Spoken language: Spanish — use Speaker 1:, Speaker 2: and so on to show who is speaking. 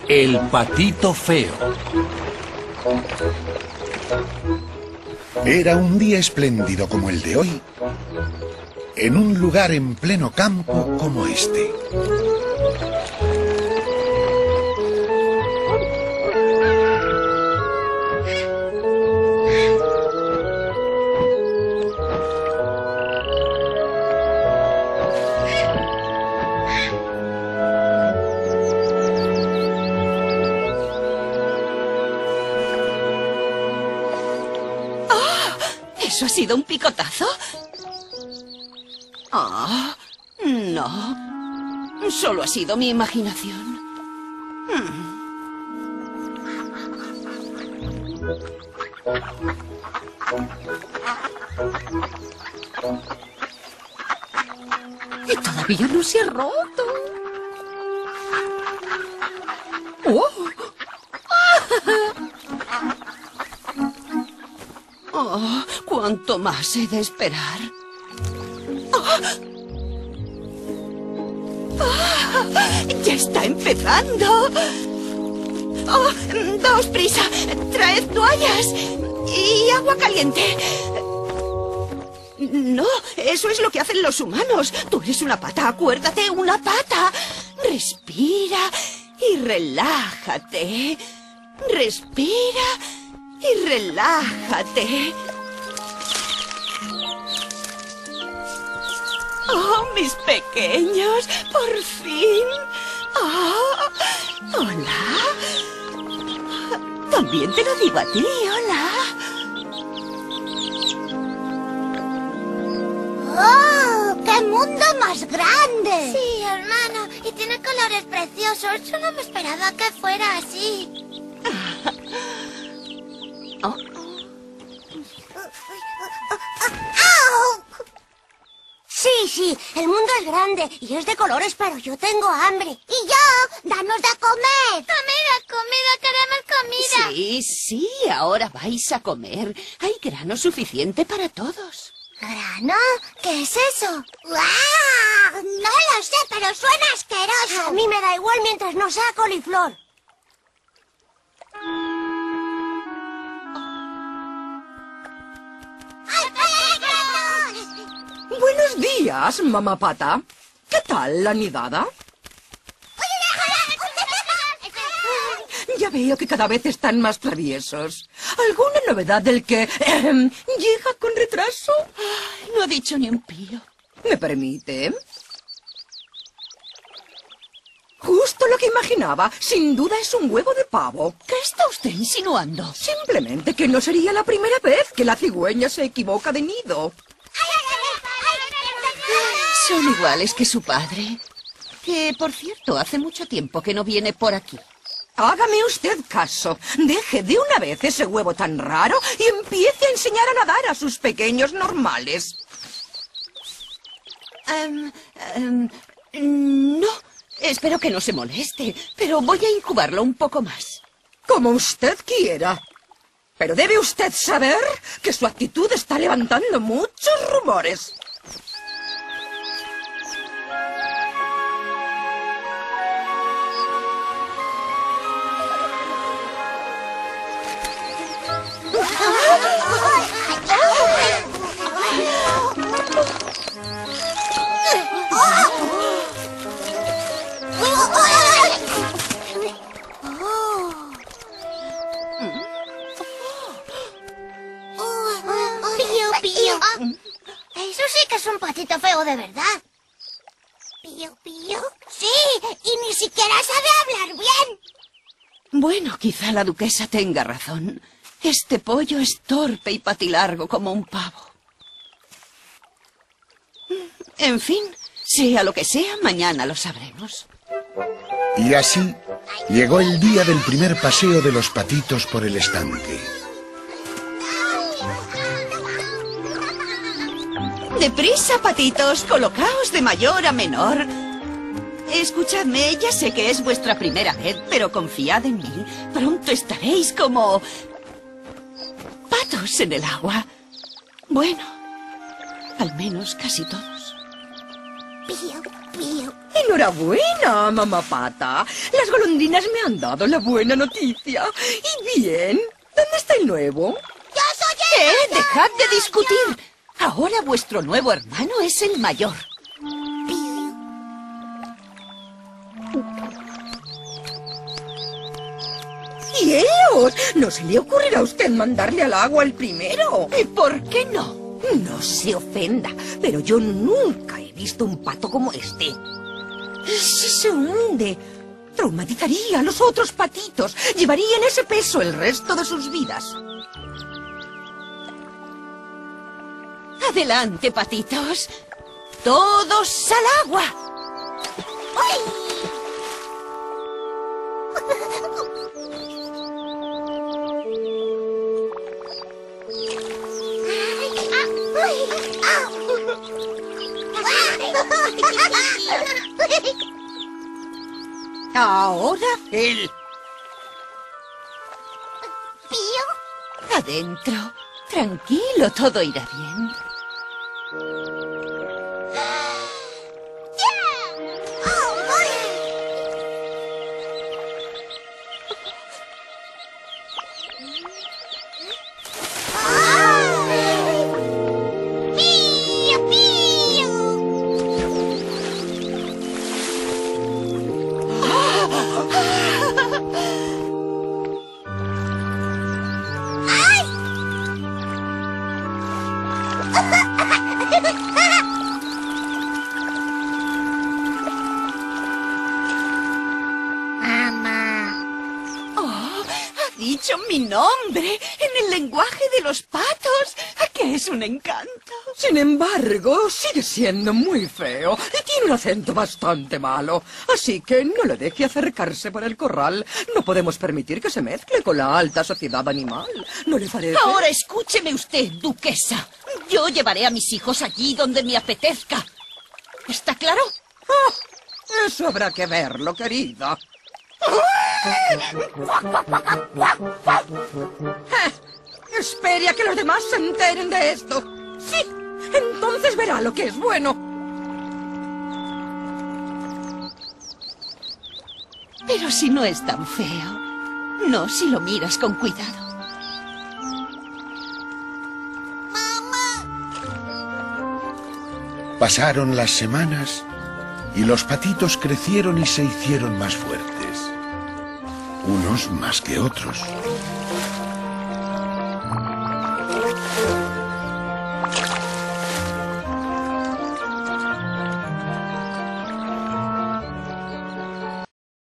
Speaker 1: El patito feo.
Speaker 2: Era un día espléndido como el de hoy, en un lugar en pleno campo como este.
Speaker 3: ¿Eso ha sido un picotazo? Ah, no. Solo ha sido mi imaginación. Y todavía no se ha roto. ¡Oh! Oh, ¿cuánto más he de esperar? ¡Oh! ¡Oh! ¡Ya está empezando! ¡Oh! ¡Daos prisa! ¡Traed toallas! ¡Y agua caliente! No, eso es lo que hacen los humanos. Tú eres una pata, acuérdate, una pata. Respira y relájate. Respira y relájate. Oh, mis pequeños, por fin. Oh, hola. También te lo digo a ti, hola.
Speaker 4: ¡Oh! ¡Qué mundo más grande! Sí, hermano, y tiene colores preciosos. Yo no me esperaba que fuera así.
Speaker 3: Oh.
Speaker 4: ¡Au! Sí, el mundo es grande y es de colores, pero yo tengo hambre. Y yo, danos de comer. Comida, queremos comida.
Speaker 3: Sí, ahora vais a comer. Hay grano suficiente para todos.
Speaker 4: ¿Grano? ¿Qué es eso? ¡Guau! No lo sé, pero suena asqueroso. A mí me da igual mientras no sea coliflor.
Speaker 5: Buenos días, mamá pata. ¿Qué tal la nidada? Ya veo que cada vez están más traviesos. ¿Alguna novedad del que llega con retraso?
Speaker 3: Ay, no ha dicho ni un pío.
Speaker 5: ¿Me permite? Justo lo que imaginaba. Sin duda es un huevo de pavo.
Speaker 3: ¿Qué está usted insinuando?
Speaker 5: Simplemente que no sería la primera vez que la cigüeña se equivoca de nido.
Speaker 3: Son iguales que su padre. Que, por cierto, hace mucho tiempo que no viene por aquí.
Speaker 5: Hágame usted caso. Deje de una vez ese huevo tan raro y empiece a enseñar a nadar a sus pequeños normales.
Speaker 3: No, espero que no se moleste, pero voy a incubarlo un poco más.
Speaker 5: Como usted quiera. Pero debe usted saber que su actitud está levantando muchos rumores.
Speaker 4: Pío. Eso sí que es un patito feo de verdad. Pío. Sí, y ni siquiera sabe hablar bien.
Speaker 3: Bueno, quizá la duquesa tenga razón. Este pollo es torpe y patilargo como un pavo. En fin, sea lo que sea, mañana lo sabremos.
Speaker 2: Y así llegó el día del primer paseo de los patitos por el estanque.
Speaker 3: Deprisa, patitos, colocaos de mayor a menor. Escuchadme, ya sé que es vuestra primera vez, pero confiad en mí. Pronto estaréis como patos en el agua. Bueno, al menos casi todos.
Speaker 4: Pío. Pío.
Speaker 5: Enhorabuena, mamá pata. Las golondrinas me han dado la buena noticia. Y bien, ¿dónde está el nuevo?
Speaker 4: ¡Yo soy el
Speaker 3: Dejad de discutir. Ahora vuestro nuevo hermano es el mayor.
Speaker 5: ¡Cielos! ¿No se le ocurrirá a usted mandarle al agua el primero?
Speaker 3: ¿Y por qué no?
Speaker 5: No se ofenda, pero yo nunca he visto un pato como este. ¿Y si se hunde? Traumatizaría a los otros patitos. Llevarían ese peso el resto de sus vidas.
Speaker 3: Adelante, patitos. Todos al agua.
Speaker 5: Ahora él.
Speaker 4: Pío.
Speaker 3: Adentro. Tranquilo, todo irá bien. Ha dicho mi nombre en el lenguaje de los patos, que es un encanto.
Speaker 5: Sin embargo, sigue siendo muy feo y tiene un acento bastante malo. Así que no le deje acercarse por el corral. No podemos permitir que se mezcle con la alta sociedad animal. ¿No le parece?
Speaker 3: Ahora escúcheme usted, duquesa. Yo llevaré a mis hijos allí donde me apetezca. ¿Está claro?
Speaker 5: Ah, eso habrá que verlo, querida. Espere a que los demás se enteren de esto. Sí, entonces verá lo que es bueno.
Speaker 3: Pero si no es tan feo. No, si lo miras con cuidado.
Speaker 2: Pasaron las semanas y los patitos crecieron y se hicieron más fuertes. Unos más que otros.